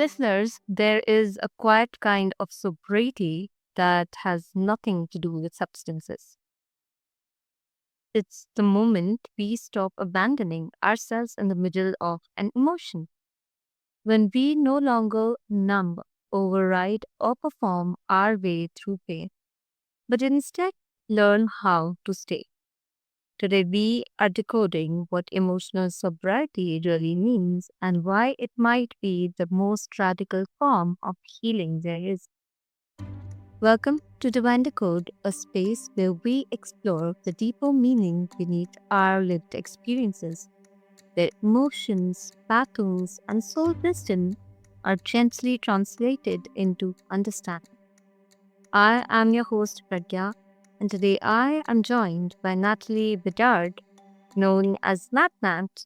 listeners, there is a quiet kind of sobriety that has nothing to do with substances. It's the moment we stop abandoning ourselves in the middle of an emotion. When we no longer numb, override, or perform our way through pain, but instead learn how to stay. Today, we are decoding what emotional sobriety really means and why it might be the most radical form of healing there is. Welcome to Divine Decode, a space where we explore the deeper meaning beneath our lived experiences, where emotions, patterns, and soul wisdom are gently translated into understanding. I am your host, Pragya, and today I am joined by Natalie Bedard, known as NatNat,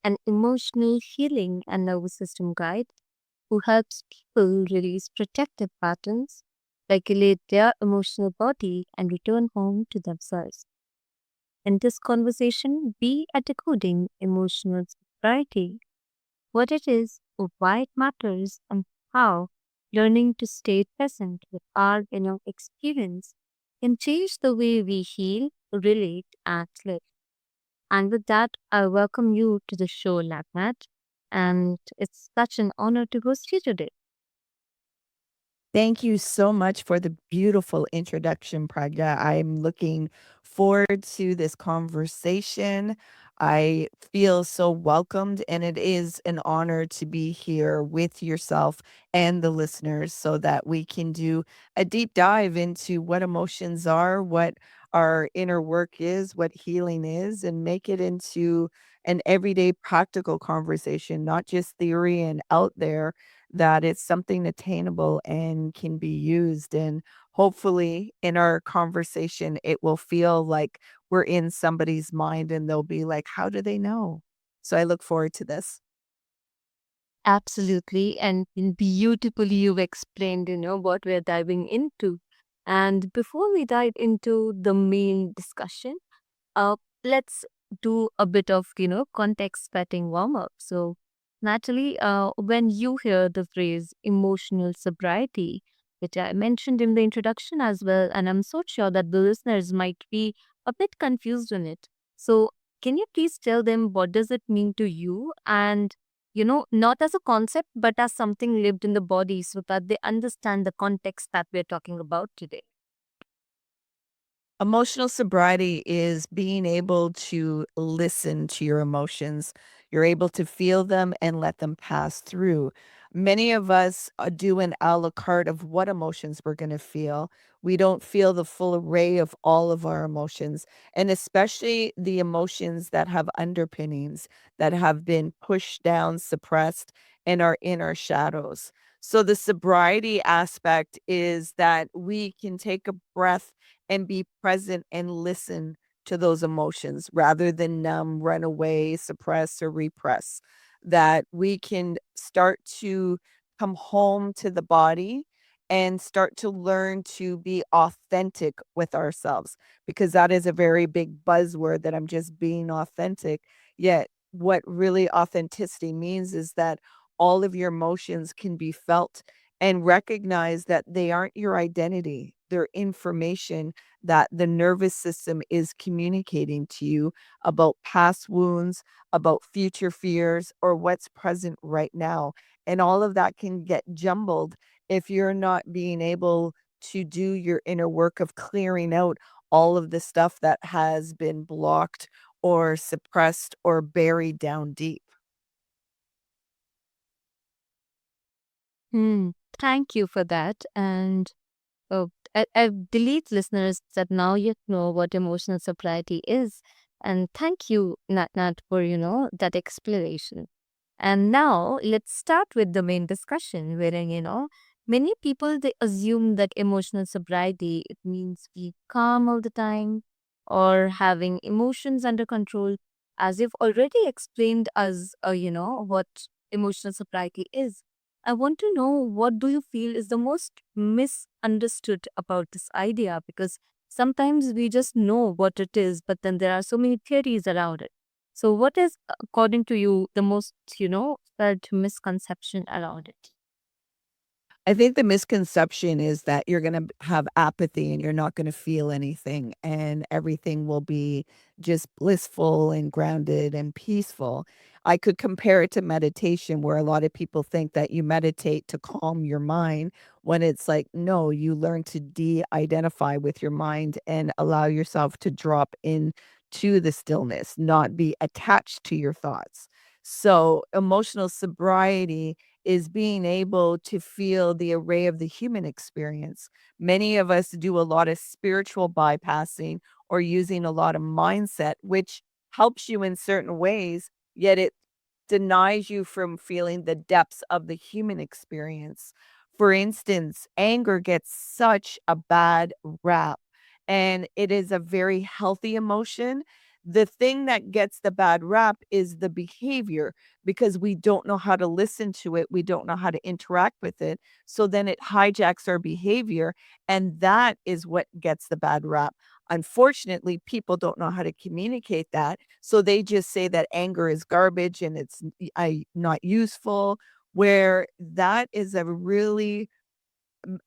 an emotional healing and nervous system guide who helps people release protective patterns, regulate their emotional body, and return home to themselves. In this conversation, we are decoding emotional sobriety, what it is, why it matters, and how learning to stay present with our inner experience can change the way we heal, relate, and live. And with that, I welcome you to the show, NatNat. And it's such an honor to host you today. Thank you so much for the beautiful introduction, Pragya. I'm looking forward to this conversation. I feel so welcomed, and it is an honor to be here with yourself and the listeners so that we can do a deep dive into what emotions are, what our inner work is, what healing is, and make it into an everyday practical conversation, not just theory and out there, that it's something attainable and can be used. And hopefully, in our conversation, it will feel like we're in somebody's mind and they'll be like, how do they know? So I look forward to this. Absolutely. And beautifully you've explained, what we're diving into. And before we dive into the main discussion, let's do a bit of, context setting warm up. So, Natalie, when you hear the phrase emotional sobriety, which I mentioned in the introduction as well, and I'm so sure that the listeners might be a bit confused on it. So, can you please tell them what does it mean to you? And, not as a concept, but as something lived in the body so that they understand the context that we're talking about today. Emotional sobriety is being able to listen to your emotions. You're able to feel them and let them pass through. Many of us do an a la carte of what emotions we're going to feel. We don't feel the full array of all of our emotions, and especially the emotions that have underpinnings that have been pushed down, suppressed, and are in our shadows. So, the sobriety aspect is that we can take a breath and be present and listen to those emotions rather than numb, run away, suppress, or repress. That we can start to come home to the body and start to learn to be authentic with ourselves, because that is a very big buzzword, that I'm just being authentic. Yet, what really authenticity means is that all of your emotions can be felt and recognize that they aren't your identity. They're information that the nervous system is communicating to you about past wounds, about future fears, or what's present right now. And all of that can get jumbled if you're not being able to do your inner work of clearing out all of the stuff that has been blocked or suppressed or buried down deep. Hmm. Thank you for that. And I believe listeners that now you know what emotional sobriety is. And thank you, Nat, for, that explanation. And now let's start with the main discussion, wherein, many people, they assume that emotional sobriety, it means be calm all the time or having emotions under control, as you've already explained us, what emotional sobriety is. I want to know, what do you feel is the most misunderstood about this idea? Because sometimes we just know what it is, but then there are so many theories around it. So, what is, according to you, the most, felt misconception around it? I think the misconception is that you're gonna have apathy and you're not gonna feel anything, and everything will be just blissful and grounded and peaceful. I could compare it to meditation, where a lot of people think that you meditate to calm your mind, when it's like, no, you learn to de-identify with your mind and allow yourself to drop in to the stillness, not be attached to your thoughts. So, emotional sobriety is being able to feel the array of the human experience. Many of us do a lot of spiritual bypassing or using a lot of mindset, which helps you in certain ways, yet it denies you from feeling the depths of the human experience. For instance, anger gets such a bad rap, and it is a very healthy emotion. The thing that gets the bad rap is the behavior, because we don't know how to listen to it. We don't know how to interact with it. So then it hijacks our behavior. And that is what gets the bad rap. Unfortunately, people don't know how to communicate that. So they just say that anger is garbage and not useful, where that is a really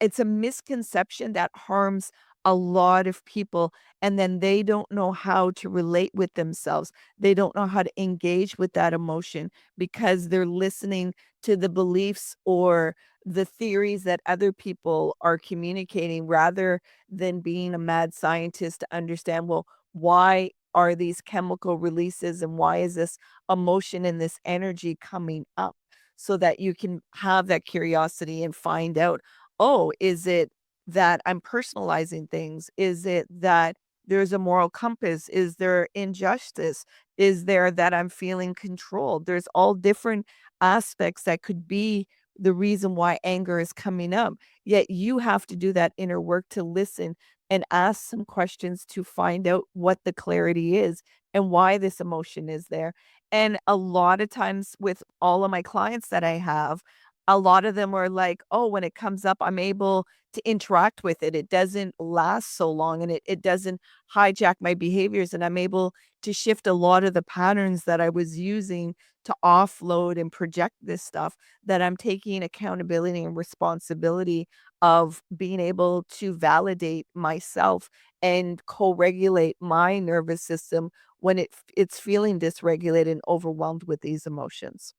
it's a misconception that harms a lot of people, and then they don't know how to relate with themselves. They don't know how to engage with that emotion because they're listening to the beliefs or the theories that other people are communicating rather than being a mad scientist to understand, well, why are these chemical releases and why is this emotion and this energy coming up? So that you can have that curiosity and find out, oh, is it that I'm personalizing things? Is it that there's a moral compass? Is there injustice? Is there that I'm feeling controlled? There's all different aspects that could be the reason why anger is coming up. Yet you have to do that inner work to listen and ask some questions to find out what the clarity is and why this emotion is there. And a lot of times with all of my clients that I have, a lot of them are like, "Oh, when it comes up, I'm able to interact with it. It doesn't last so long and it doesn't hijack my behaviors, and I'm able to shift a lot of the patterns that I was using to offload and project this stuff, that I'm taking accountability and responsibility of being able to validate myself and co-regulate my nervous system when it's feeling dysregulated and overwhelmed with these emotions."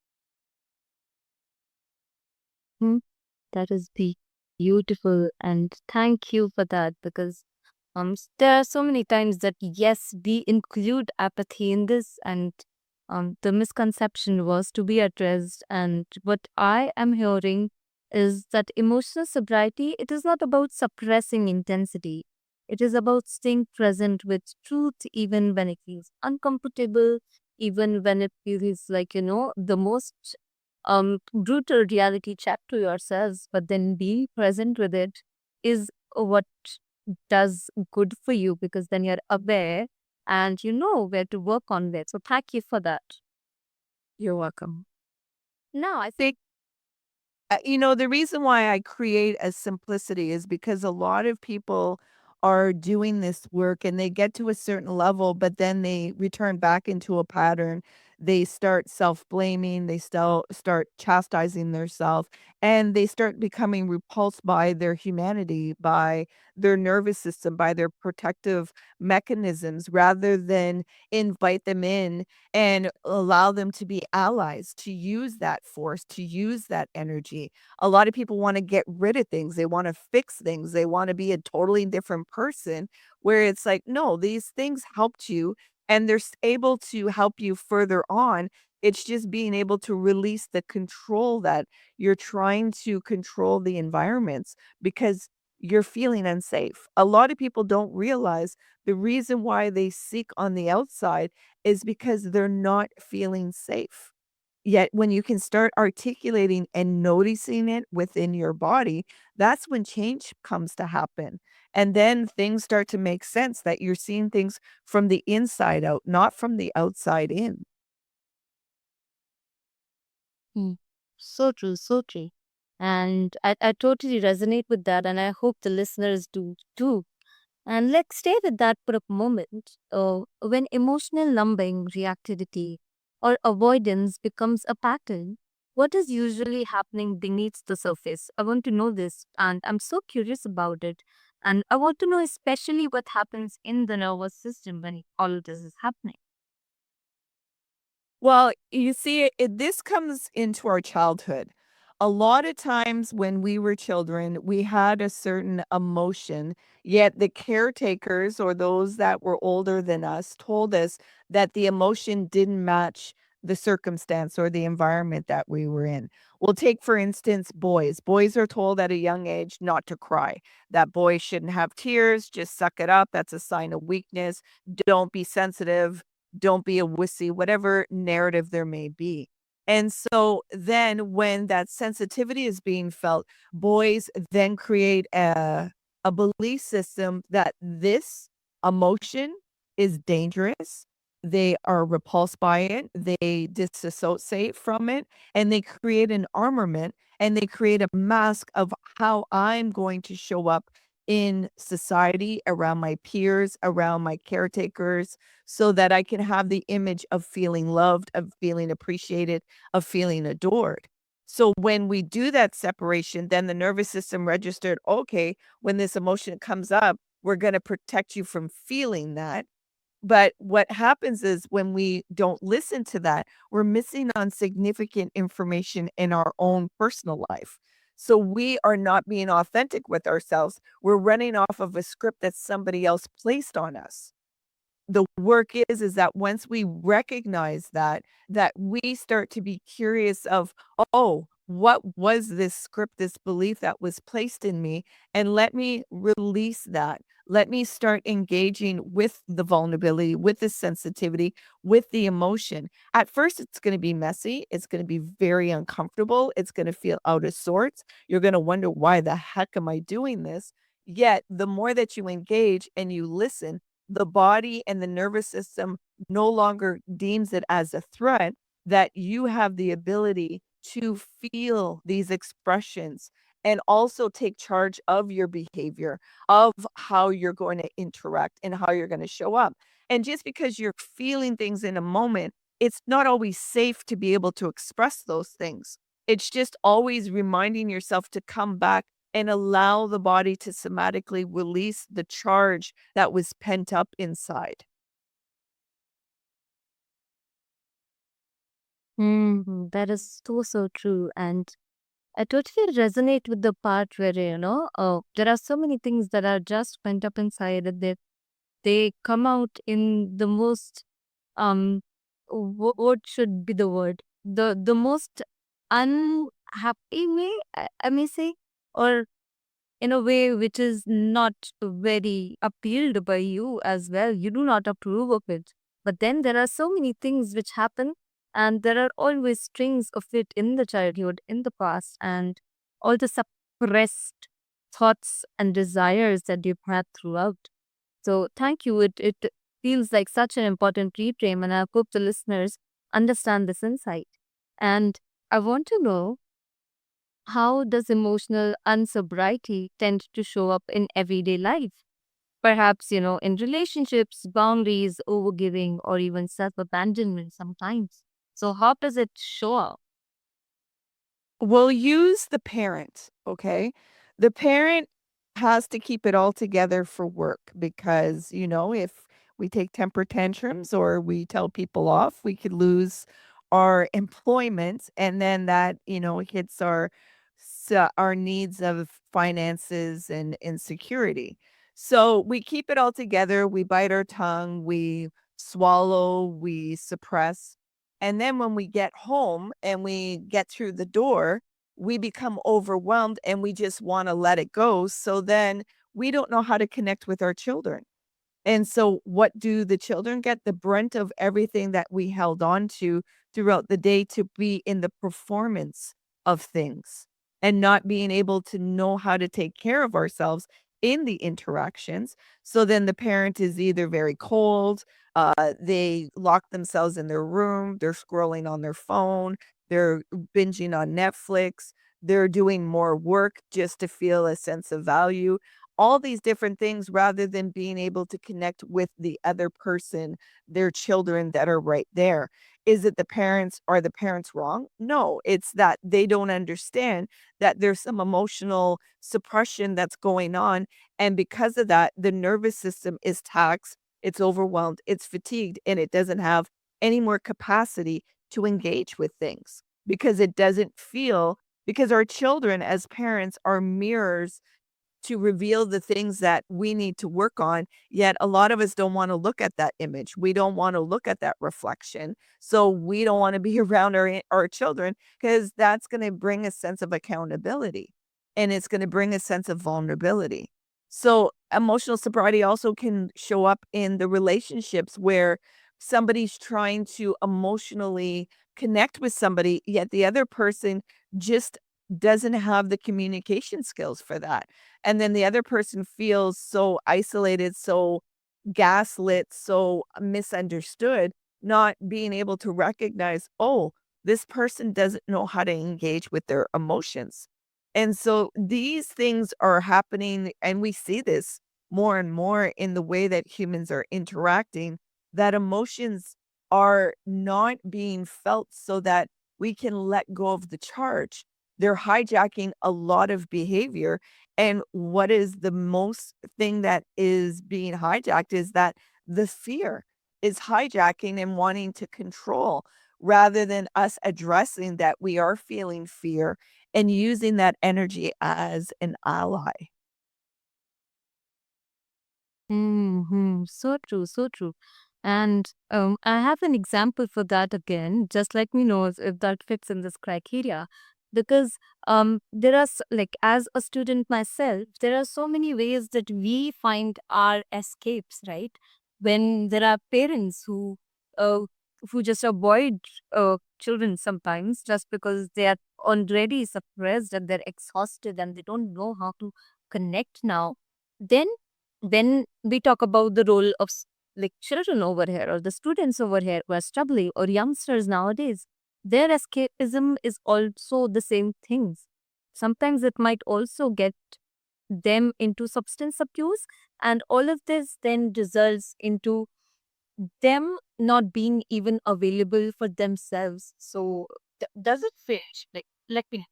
Hmm, that is beautiful, and thank you for that, because there are so many times that yes, we include apathy in this, and the misconception was to be addressed. And what I am hearing is that emotional sobriety, it is not about suppressing intensity. It is about staying present with truth even when it feels uncomfortable, even when it feels like, the most brutal reality check to yourselves, but then being present with it is what does good for you, because then you're aware and you know where to work on it. So thank you for that. You're welcome. Now I think. The reason why I create a simplicity is because a lot of people are doing this work and they get to a certain level, but then they return back into a pattern. They start self-blaming, they still start chastising themselves, and they start becoming repulsed by their humanity, by their nervous system, by their protective mechanisms, rather than invite them in and allow them to be allies, to use that force, to use that energy. A lot of people wanna get rid of things, they wanna fix things, they wanna be a totally different person, where it's like, no, these things helped you and they're able to help you further on. It's just being able to release the control that you're trying to control the environments because you're feeling unsafe. A lot of people don't realize the reason why they seek on the outside is because they're not feeling safe. Yet when you can start articulating and noticing it within your body, that's when change comes to happen. And then things start to make sense that you're seeing things from the inside out, not from the outside in. Hmm, so true, so true. And I totally resonate with that, and I hope the listeners do too. And let's stay with that for a moment. When emotional numbing, reactivity, or avoidance becomes a pattern, What is usually happening beneath the surface? I want to know this, and I'm so curious about it. And I want to know especially what happens in the nervous system when all of this is happening. Well, you see, this comes into our childhood. A lot of times when we were children, we had a certain emotion, yet the caretakers or those that were older than us told us that the emotion didn't match the circumstance or the environment that we were in. We'll take, for instance, boys. Boys are told at a young age not to cry, that boys shouldn't have tears, just suck it up. That's a sign of weakness. Don't be sensitive, don't be a wussy, whatever narrative there may be. And so then when that sensitivity is being felt, boys then create a belief system that this emotion is dangerous. They are repulsed by it. They disassociate from it and they create an armament and they create a mask of how I'm going to show up in society, around my peers, around my caretakers, so that I can have the image of feeling loved, of feeling appreciated, of feeling adored. So when we do that separation, then the nervous system registered, okay, when this emotion comes up, we're going to protect you from feeling that. But what happens is when we don't listen to that, we're missing on significant information in our own personal life. So we are not being authentic with ourselves. We're running off of a script that somebody else placed on us. The work is that once we recognize that we start to be curious of, "Oh, what was this script, this belief that was placed in me?" And let me release that. Let me start engaging with the vulnerability, with the sensitivity, with the emotion. At first, it's gonna be messy, it's gonna be very uncomfortable, it's gonna feel out of sorts. You're gonna wonder, "Why the heck am I doing this?" Yet, the more that you engage and you listen, the body and the nervous system no longer deems it as a threat, that you have the ability to feel these expressions and also take charge of your behavior, of how you're going to interact and how you're going to show up. And just because you're feeling things in a moment, it's not always safe to be able to express those things. It's just always reminding yourself to come back and allow the body to somatically release the charge that was pent up inside. That is so, so true. And I totally resonate with the part where, there are so many things that are just pent up inside and they come out in the most, um, what should be the word? The most unhappy way, I may say, or in a way which is not very appealed by you as well. You do not approve of it. But then there are so many things which happen, and there are always strings of it in the childhood, in the past, and all the suppressed thoughts and desires that you've had throughout. So thank you. It feels like such an important reframe, and I hope the listeners understand this insight. And I want to know, how does emotional unsobriety tend to show up in everyday life? Perhaps, in relationships, boundaries, overgiving, or even self abandonment sometimes. So, how does it show up? We'll use the parent, okay? The parent has to keep it all together for work because, if we take temper tantrums or we tell people off, we could lose our employment and then that, hits our needs of finances and insecurity. So we keep it all together, we bite our tongue, we swallow, we suppress, and then when we get home and we get through the door, we become overwhelmed and we just wanna let it go, so then we don't know how to connect with our children. And so what do the children get? The brunt of everything that we held on to throughout the day to be in the performance of things and not being able to know how to take care of ourselves in the interactions. So then the parent is either very cold, they lock themselves in their room, they're scrolling on their phone, they're binging on Netflix, they're doing more work just to feel a sense of value. all these different things rather than being able to connect with the other person, their children that are right there. Is it the parents? Are the parents wrong? No, it's that they don't understand that there's some emotional suppression that's going on. And because of that, the nervous system is taxed, it's overwhelmed, it's fatigued, and it doesn't have any more capacity to engage with things because it doesn't feel, because our children as parents are mirrors to reveal the things that we need to work on, yet a lot of us don't wanna look at that image. We don't wanna look at that reflection. So we don't wanna be around our children because that's gonna bring a sense of accountability, and it's gonna bring a sense of vulnerability. So emotional sobriety also can show up in the relationships where somebody's trying to emotionally connect with somebody, yet the other person just doesn't have the communication skills for that. And then the other person feels so isolated, so gaslit, so misunderstood, not being able to recognize, oh, this person doesn't know how to engage with their emotions. And so these things are happening, and we see this more and more in the way that humans are interacting, that emotions are not being felt so that we can let go of the charge. They're hijacking a lot of behavior, and what is the most thing that is being hijacked is that the fear is hijacking and wanting to control rather than us addressing that we are feeling fear and using that energy as an ally. So true, so true. And I have an example for that again. Just let me know if that fits in this criteria. Because there are, like, as a student myself, there are so many ways that we find our escapes, right? When there are parents uh, who just avoid children sometimes just because they are already suppressed and they're exhausted and they don't know how to connect now. Then when we talk about the role of like children over here or the students over here who are struggling or youngsters nowadays, their escapism is also the same things. Sometimes it might also get them into substance abuse, and all of this then results into them not being even available for themselves. So does it fit? Like, let me.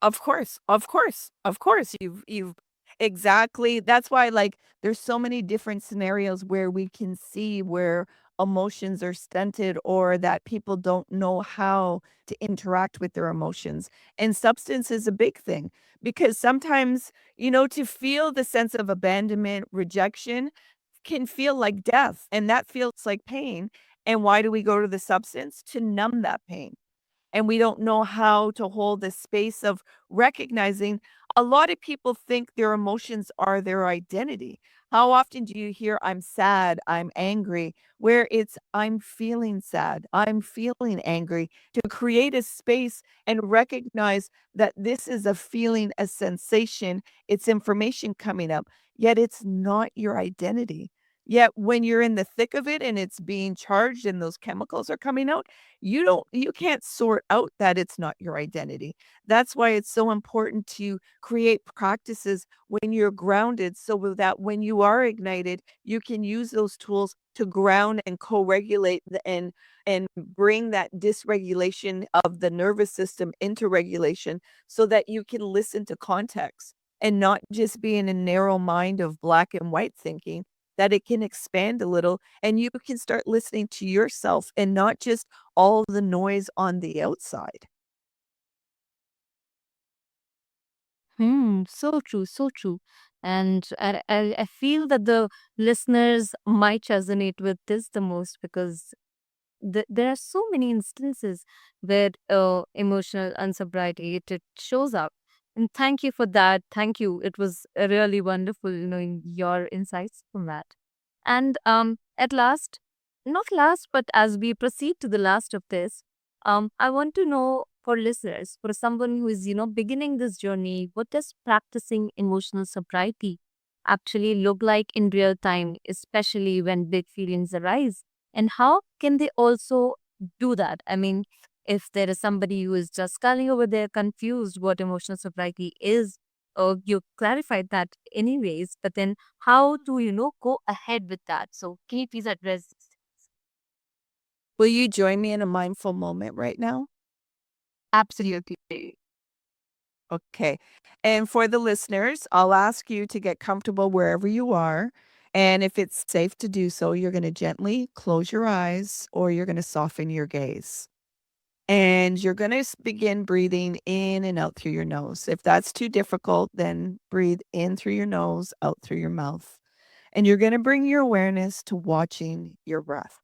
Of course, of course, of course. You've exactly. That's why, like, there's so many different scenarios where we can see where emotions are stunted or that people don't know how to interact with their emotions. And substance is a big thing because sometimes, to feel the sense of abandonment, rejection can feel like death, and that feels like pain. And why do we go to the substance? To numb that pain, and we don't know how to hold the space of recognizing. A lot of people think their emotions are their identity. How often do you hear, I'm sad, I'm angry, where it's, I'm feeling sad, I'm feeling angry, to create a space and recognize that this is a feeling, a sensation, it's information coming up, yet it's not your identity. Yet when you're in the thick of it and it's being charged and those chemicals are coming out, you can't sort out that it's not your identity. That's why it's so important to create practices when you're grounded so that when you are ignited, you can use those tools to ground and co-regulate and bring that dysregulation of the nervous system into regulation so that you can listen to context and not just be in a narrow mind of black and white thinking, that it can expand a little and you can start listening to yourself and not just all the noise on the outside. So true, so true. And I feel that the listeners might resonate with this the most because there are so many instances where emotional unsobriety it shows up. And thank you for that. Thank you. It was really wonderful knowing your insights from that. And at last, not last, but as we proceed to the last of this, I want to know for listeners, for someone who is, beginning this journey, what does practicing emotional sobriety actually look like in real time, especially when big feelings arise? And how can they also do that? I mean, if there is somebody who is just sculling over there, confused what emotional sobriety is, you clarified that anyways, but then how to, go ahead with that? So can you please address this? Will you join me in a mindful moment right now? Absolutely. Okay. And for the listeners, I'll ask you to get comfortable wherever you are. And if it's safe to do so, you're going to gently close your eyes or you're going to soften your gaze. And you're going to begin breathing in and out through your nose. If that's too difficult, then breathe in through your nose, out through your mouth. And you're going to bring your awareness to watching your breath.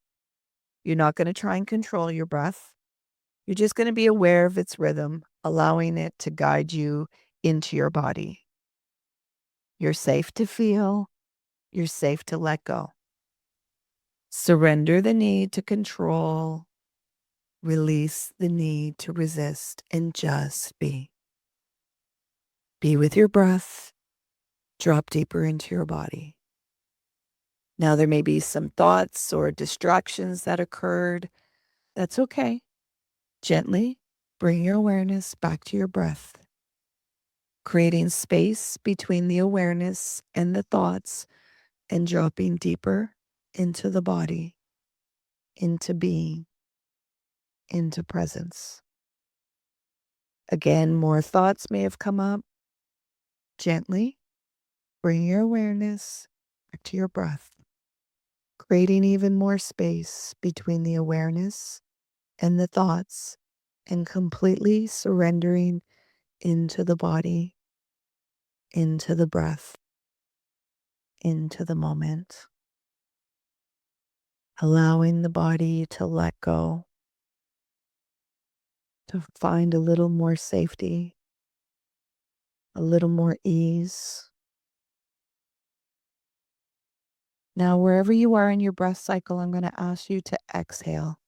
You're not going to try and control your breath. You're just going to be aware of its rhythm, allowing it to guide you into your body. You're safe to feel. You're safe to let go. Surrender the need to control. Release the need to resist and just be. Be with your breath. Drop deeper into your body. Now, there may be some thoughts or distractions that occurred. That's okay. Gently bring your awareness back to your breath, creating space between the awareness and the thoughts and dropping deeper into the body, into being, into presence. Again, more thoughts may have come up. Gently bring your awareness back to your breath, creating even more space between the awareness and the thoughts, and completely surrendering into the body, into the breath, into the moment, allowing the body to let go, to find a little more safety, a little more ease. Now, wherever you are in your breath cycle, I'm going to ask you to exhale.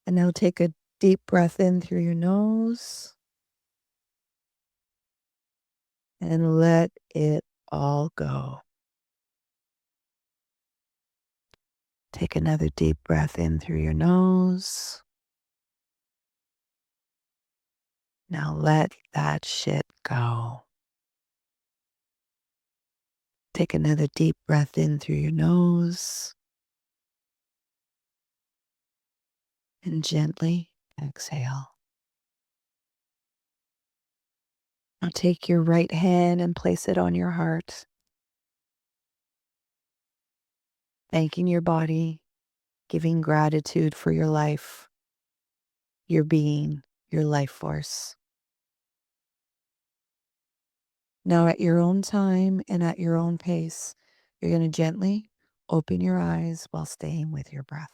And now take a deep breath in through your nose and let it all go. Take another deep breath in through your nose. Now let that shit go. Take another deep breath in through your nose and gently exhale. Now take your right hand and place it on your heart, thanking your body, giving gratitude for your life, your being, your life force. Now, at your own time and at your own pace, you're going to gently open your eyes while staying with your breath.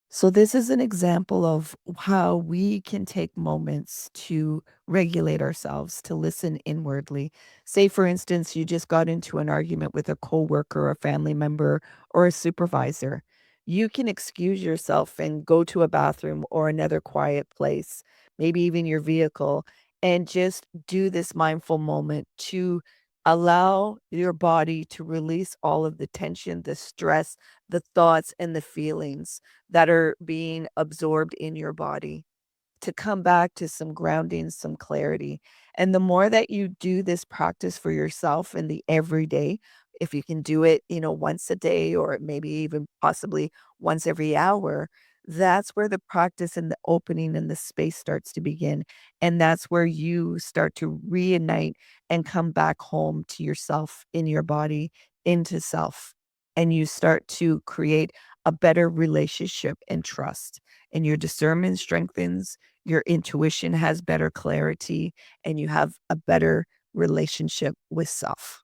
So, this is an example of how we can take moments to regulate ourselves, to listen inwardly. Say, for instance, you just got into an argument with a coworker, a family member, or a supervisor. You can excuse yourself and go to a bathroom or another quiet place, maybe even your vehicle, and just do this mindful moment to allow your body to release all of the tension, the stress, the thoughts, and the feelings that are being absorbed in your body, to come back to some grounding, some clarity. And the more that you do this practice for yourself in the everyday, if you can do it, once a day or maybe even possibly once every hour, that's where the practice and the opening and the space starts to begin. And that's where you start to reunite and come back home to yourself, in your body, into self. And you start to create a better relationship and trust. And your discernment strengthens, your intuition has better clarity, and you have a better relationship with self.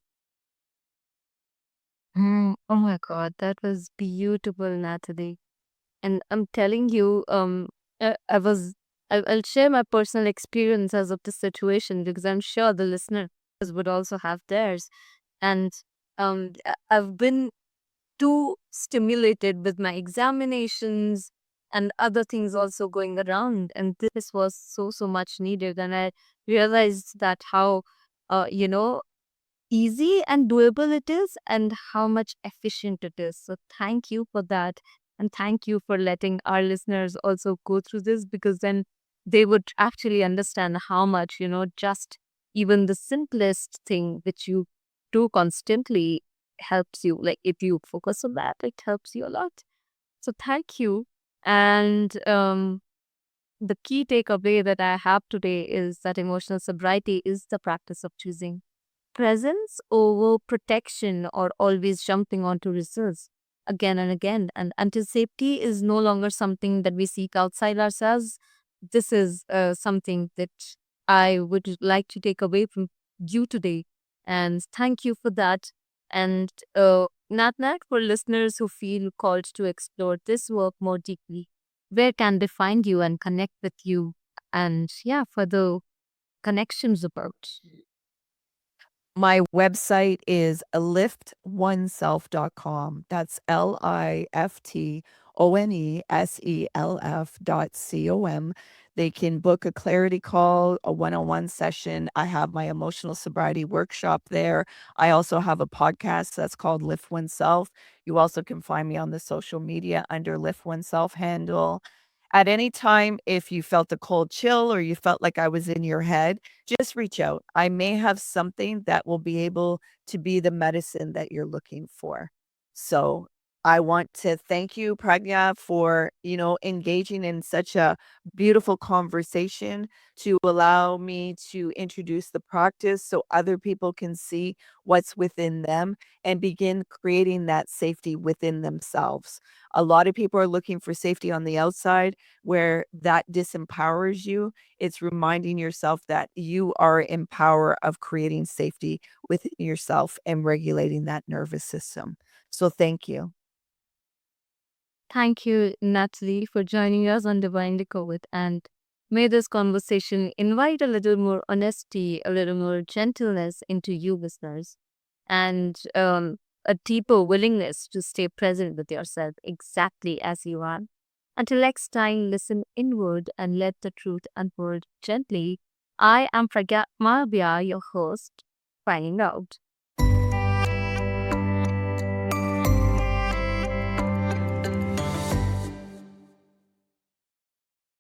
Oh my God, that was beautiful, Natalie. And I'm telling you, I'll share my personal experiences of this situation because I'm sure the listeners would also have theirs. And I've been too stimulated with my examinations and other things also going around, and this was so much needed. And I realized that how, you know, easy and doable it is and how much efficient it is. So thank you for that. And thank you for letting our listeners also go through this because then they would actually understand how much, just even the simplest thing which you do constantly helps you. Like if you focus on that, it helps you a lot. So thank you. And the key takeaway that I have today is that emotional sobriety is the practice of choosing presence over protection or always jumping onto results again and again. And until safety is no longer something that we seek outside ourselves, this is something that I would like to take away from you today. And thank you for that. And NatNat, for listeners who feel called to explore this work more deeply, where can they find you and connect with you? And yeah, for the connections about. My website is liftoneself.com. That's LIFTONESELF.com. They can book a clarity call, a one-on-one session. I have my emotional sobriety workshop there. I also have a podcast that's called Lift Oneself. You also can find me on the social media under Lift Oneself handle. At any time, if you felt a cold chill or you felt like I was in your head, just reach out. I may have something that will be able to be the medicine that you're looking for. So I want to thank you, Pragya, for, engaging in such a beautiful conversation to allow me to introduce the practice so other people can see what's within them and begin creating that safety within themselves. A lot of people are looking for safety on the outside where that disempowers you. It's reminding yourself that you are in power of creating safety within yourself and regulating that nervous system. So thank you. Thank you, Natalie, for joining us on Divine Decode. And may this conversation invite a little more honesty, a little more gentleness into you, listeners, and a deeper willingness to stay present with yourself exactly as you are. Until next time, listen inward and let the truth unfold gently. I am Pragya Marbia, your host, signing out.